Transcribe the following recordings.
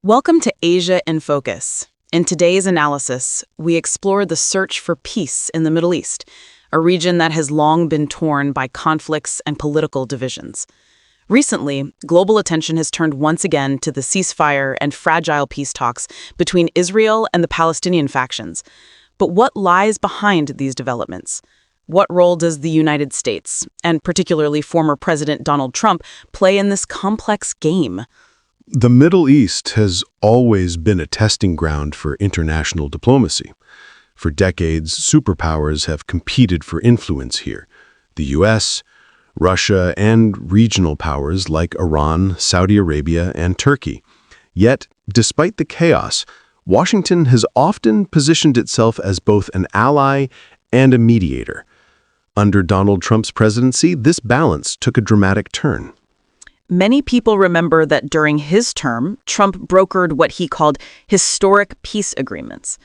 Welcome to Asia in Focus. In today's analysis, we explore the search for peace in the Middle East, a region that has long been torn by conflicts and political divisions. Recently, global attention has turned once again to the ceasefire and fragile peace talks between Israel and the Palestinian factions. But what lies behind these developments? What role does the United States, and particularly former President Donald Trump, play in this complex game? The Middle East has always been a testing ground for international diplomacy. For decades, superpowers have competed for influence here. The U.S., Russia, and regional powers like Iran, Saudi Arabia, and Turkey. Yet, despite the chaos, Washington has often positioned itself as both an ally and a mediator. Under Donald Trump's presidency, this balance took a dramatic turn. Many people remember that during his term, Trump brokered what he called historic peace agreements.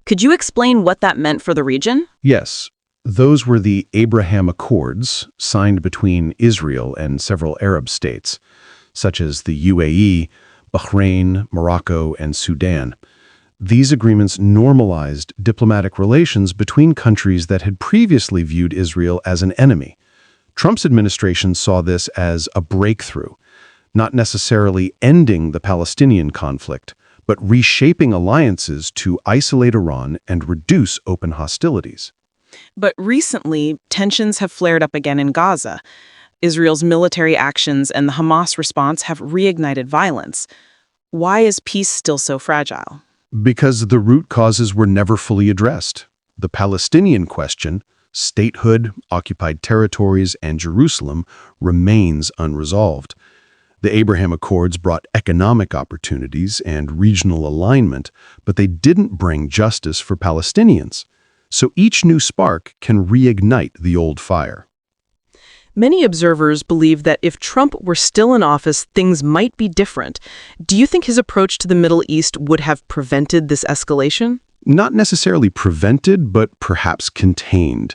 Could you explain what that meant for the region? Yes, those were the Abraham Accords signed between Israel and several Arab states, such as the UAE, Bahrain, Morocco, and Sudan. These agreements normalized diplomatic relations between countries that had previously viewed Israel as an enemy. Trump's administration saw this as a breakthrough, not necessarily ending the Palestinian conflict, but reshaping alliances to isolate Iran and reduce open hostilities. But recently, tensions have flared up again in Gaza. Israel's military actions and the Hamas response have reignited violence. Why is peace still so fragile? Because the root causes were never fully addressed. The Palestinian question, statehood, occupied territories, and Jerusalem remains unresolved. The Abraham Accords brought economic opportunities and regional alignment, but they didn't bring justice for Palestinians. So each new spark can reignite the old fire. Many observers believe that if Trump were still in office, things might be different. Do you think his approach to the Middle East would have prevented this escalation? Not necessarily prevented, but perhaps contained.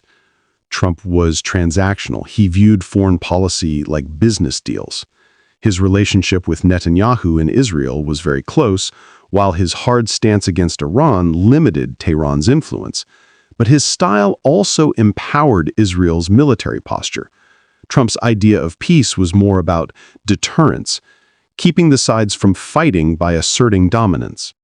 Trump was transactional. He viewed foreign policy like business deals. His relationship with Netanyahu in Israel was very close, while his hard stance against Iran limited Tehran's influence. But his style also empowered Israel's military posture. Trump's idea of peace was more about deterrence, keeping the sides from fighting by asserting dominance.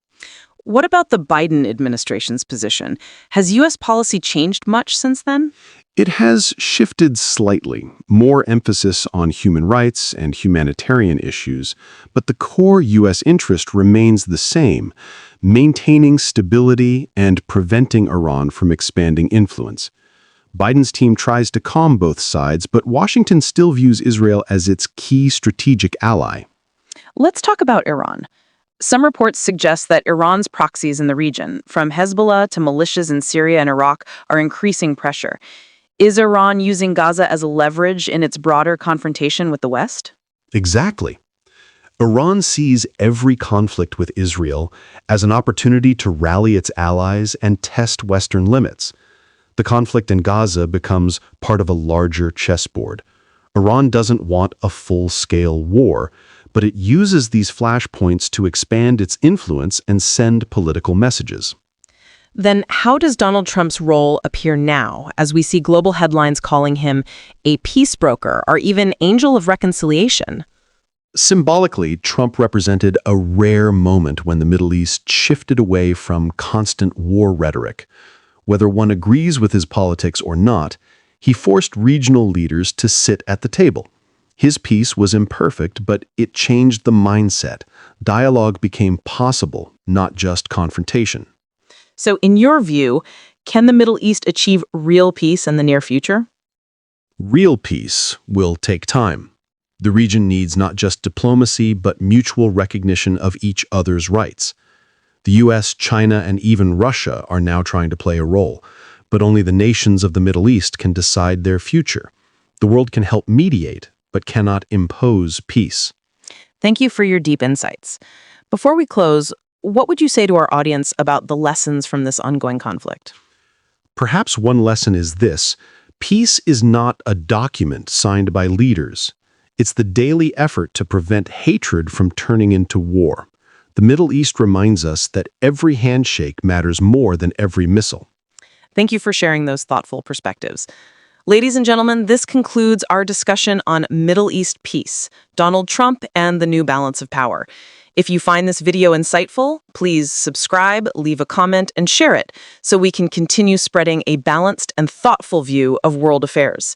What about the Biden administration's position? Has U.S. policy changed much since then? It has shifted slightly, more emphasis on human rights and humanitarian issues, but the core U.S. interest remains the same, maintaining stability and preventing Iran from expanding influence. Biden's team tries to calm both sides, but Washington still views Israel as its key strategic ally. Let's talk about Iran. Some reports suggest that Iran's proxies in the region, from Hezbollah to militias in Syria and Iraq, are increasing pressure. Is Iran using Gaza as a leverage in its broader confrontation with the West? Exactly. Iran sees every conflict with Israel as an opportunity to rally its allies and test Western limits. The conflict in Gaza becomes part of a larger chessboard. Iran doesn't want a full-scale war, but it uses these flashpoints to expand its influence and send political messages. Then how does Donald Trump's role appear now, as we see global headlines calling him a peace broker or even angel of reconciliation? Symbolically, Trump represented a rare moment when the Middle East shifted away from constant war rhetoric. Whether one agrees with his politics or not, he forced regional leaders to sit at the table. His peace was imperfect, but it changed the mindset. Dialogue became possible, not just confrontation. So in your view, can the Middle East achieve real peace in the near future? Real peace will take time. The region needs not just diplomacy, but mutual recognition of each other's rights. The U.S., China, and even Russia are now trying to play a role, but only the nations of the Middle East can decide their future. The world can help mediate, but cannot impose peace. Thank you for your deep insights. Before we close, what would you say to our audience about the lessons from this ongoing conflict? Perhaps one lesson is this: peace is not a document signed by leaders. It's the daily effort to prevent hatred from turning into war. the Middle East reminds us that every handshake matters more than every missile. Thank you for sharing those thoughtful perspectives. Ladies and gentlemen, this concludes our discussion on Middle East peace, Donald Trump and the new balance of power. If you find this video insightful, please subscribe, leave a comment, and share it so we can continue spreading a balanced and thoughtful view of world affairs.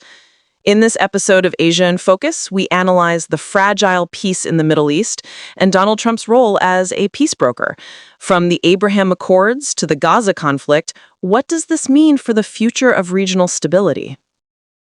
In this episode of Asia in Focus, we analyze the fragile peace in the Middle East and Donald Trump's role as a peace broker. From the Abraham Accords to the Gaza conflict, what does this mean for the future of regional stability?